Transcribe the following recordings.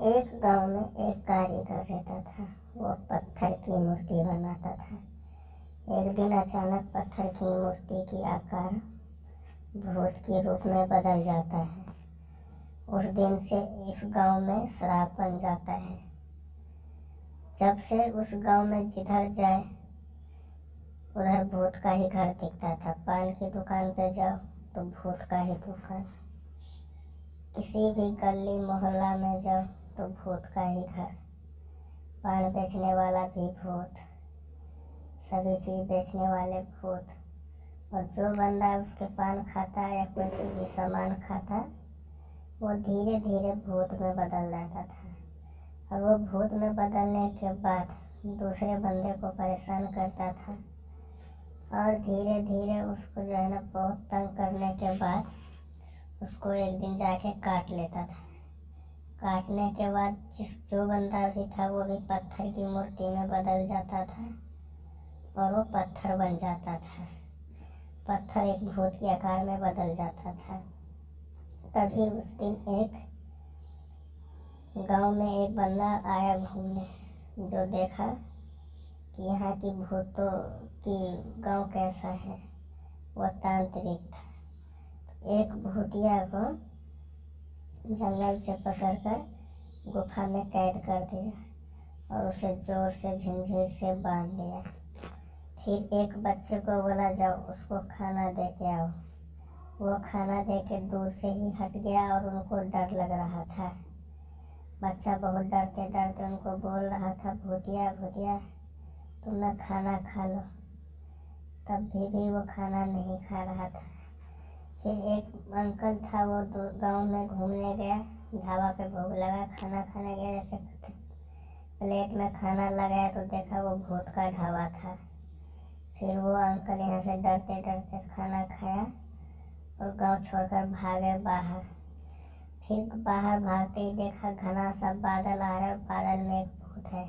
एक गांव में एक कारीगर रहता था। वो पत्थर की मूर्ति बनाता था। एक दिन अचानक पत्थर की मूर्ति की आकार भूत के रूप में बदल जाता है। उस दिन से इस गांव में श्राप बन जाता है। जब से उस गांव में जिधर जाए उधर भूत का ही घर दिखता था। पान की दुकान पे जाओ तो भूत का ही दुकान, किसी भी गली मोहल्ला में जाओ तो भूत का ही घर, पान बेचने वाला भी भूत, सभी चीज़ बेचने वाले भूत। और जो बंदा उसके पान खाता या कोई भी सामान खाता वो धीरे धीरे भूत में बदल जाता था। और वो भूत में बदलने के बाद दूसरे बंदे को परेशान करता था और धीरे धीरे उसको जो है ना बहुत तंग करने के बाद उसको एक दिन जाके काट लेता था। काटने के बाद जो बंदा भी था वो भी पत्थर की मूर्ति में बदल जाता था और वो पत्थर बन जाता था। पत्थर एक भूत के आकार में बदल जाता था। तभी उस दिन एक गांव में एक बंदा आया घूमने, जो देखा कि यहाँ की भूतों की गांव कैसा है। वो तांत्रिक था। तो एक भूतिया को जंगल से पकड़कर गुफा में कैद कर दिया और उसे जोर से झंझीर से बांध दिया। फिर एक बच्चे को बोला जाओ उसको खाना दे के आओ। वो खाना दे के दूर से ही हट गया और उनको डर लग रहा था। बच्चा बहुत डरते डरते उनको बोल रहा था, भूतिया भूतिया तुम ना खाना खा लो। तब भी वो खाना नहीं खा रहा था। फिर एक अंकल था, वो गांव में घूमने गया, ढाबा पे भूख लगा, खाना खाने गया। जैसे प्लेट में खाना लगाया तो देखा वो भूत का ढाबा था। फिर वो अंकल यहाँ से डरते डरते खाना खाया और गांव छोड़कर भागे बाहर। फिर बाहर भागते ही देखा घना सा बादल आ रहा है, बादल में एक भूत है।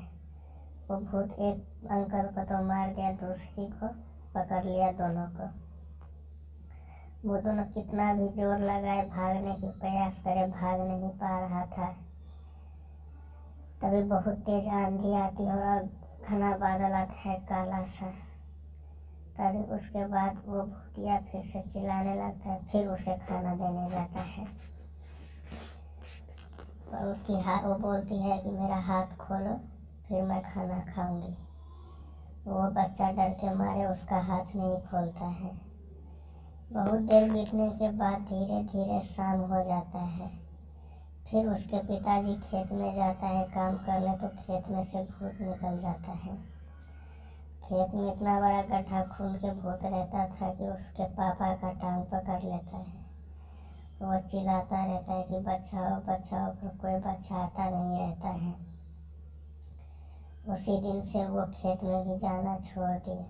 वो भूत एक अंकल को तो मार दिया, दूसरी को पकड़ लिया, दोनों को। वो दोनों कितना भी जोर लगाए भागने की प्रयास करे, भाग नहीं पा रहा था। तभी बहुत तेज आंधी आती है और घना बादल आता है काला सा। तभी उसके बाद वो भूतिया फिर से चिल्लाने लगता है। फिर उसे खाना देने जाता है और उसकी वो बोलती है कि मेरा हाथ खोलो फिर मैं खाना खाऊंगी। वो बच्चा डर के मारे उसका हाथ नहीं खोलता है। बहुत देर बीतने के बाद धीरे धीरे शाम हो जाता है। फिर उसके पिताजी खेत में जाता है काम करने, तो खेत में से भूत निकल जाता है। खेत में इतना बड़ा गड्ढा खून के भूत रहता था कि उसके पापा का टांग पकड़ लेता है। वो चिल्लाता रहता है कि बचाओ बचाओ, पर कोई बचाता नहीं रहता है। उसी दिन से वो खेत में भी जाना छोड़ दिए।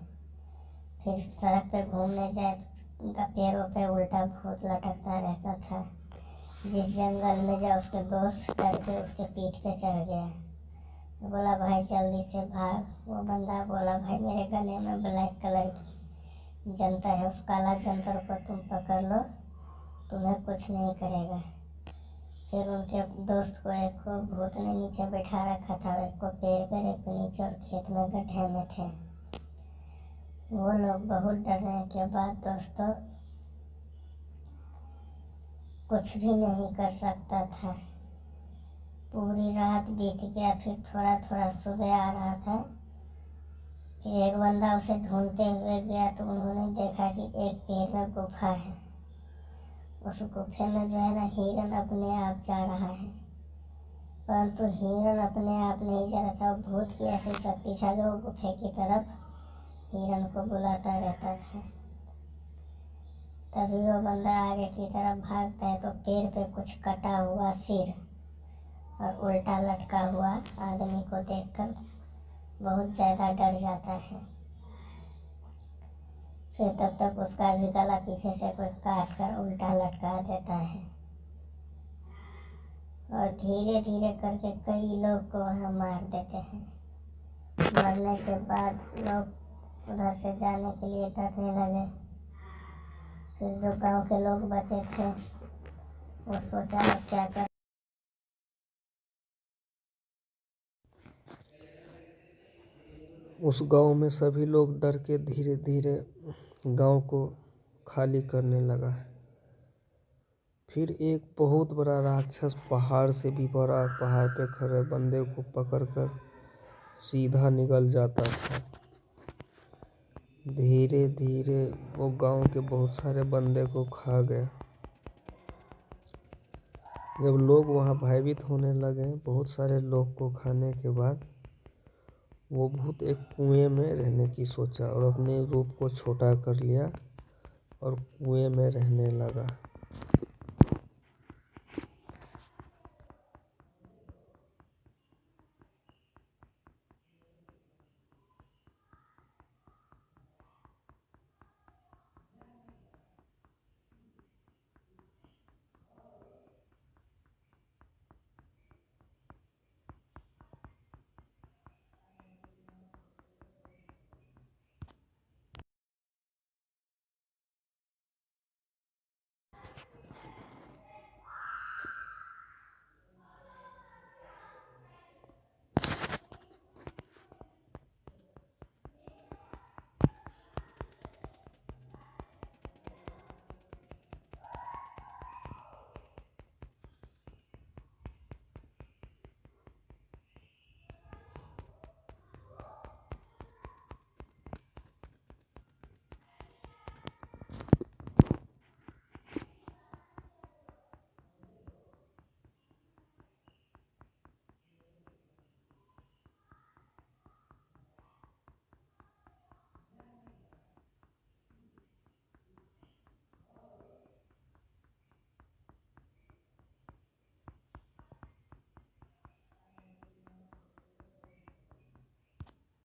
फिर सड़क पे घूमने जाए तो पेड़ों पे उल्टा भूत लटकता रहता था। जिस जंगल में जाए उसके दोस्त करके उसके पीठ पे चढ़ गया। बोला भाई जल्दी से भाग। वो बंदा बोला भाई मेरे गले में ब्लैक कलर की जंतर है, उस काला जंतर को तुम पकड़ लो, तुम्हें कुछ नहीं करेगा। फिर उनके दोस्त को एक को भूत ने नीचे बैठा रखा था, एक को पेड़ पर एक को नीचे, और खेत में गड्ढे में थे। वो लोग बहुत डरने के बाद दोस्तों कुछ भी नहीं कर सकता था। पूरी रात बीत गया, फिर थोड़ा थोड़ा सुबह आ रहा था। फिर एक बंदा उसे ढूंढते हुए गया तो उन्होंने देखा कि एक पेड़ में गुफा है। उस गुफे में जो है ना हिरन अपने आप जा रहा है, परंतु हिरन अपने आप नहीं जा रहा था। भूत की ऐसी शक्ति था जो गुफे की तरफ हिरन को बुलाता रहता था। तभी वो बंदा आगे की तरफ भागता है तो पेड़ पे कुछ कटा हुआ सिर और उल्टा लटका हुआ आदमी को देखकर बहुत ज़्यादा डर जाता है। फिर तब तक उसका भी गला पीछे से कोई काट कर उल्टा लटका देता है और धीरे धीरे करके कई लोग को वहाँ मार देते हैं। मरने के बाद लोग उधर से जाने के लिए डरने लगे। फिर जो गांव के लोग बचे थे वो सोचा क्या कर उस गांव में सभी लोग डर के धीरे धीरे गांव को खाली करने लगा। फिर एक बहुत बड़ा राक्षस पहाड़ से भी बड़ा पहाड़ पे खड़े बंदे को पकड़कर सीधा निकल जाता था। धीरे धीरे वो गांव के बहुत सारे बंदे को खा गया। जब लोग वहाँ भयभीत होने लगे बहुत सारे लोग को खाने के बाद, वो भूत एक कुएं में रहने की सोचा और अपने रूप को छोटा कर लिया और कुएं में रहने लगा।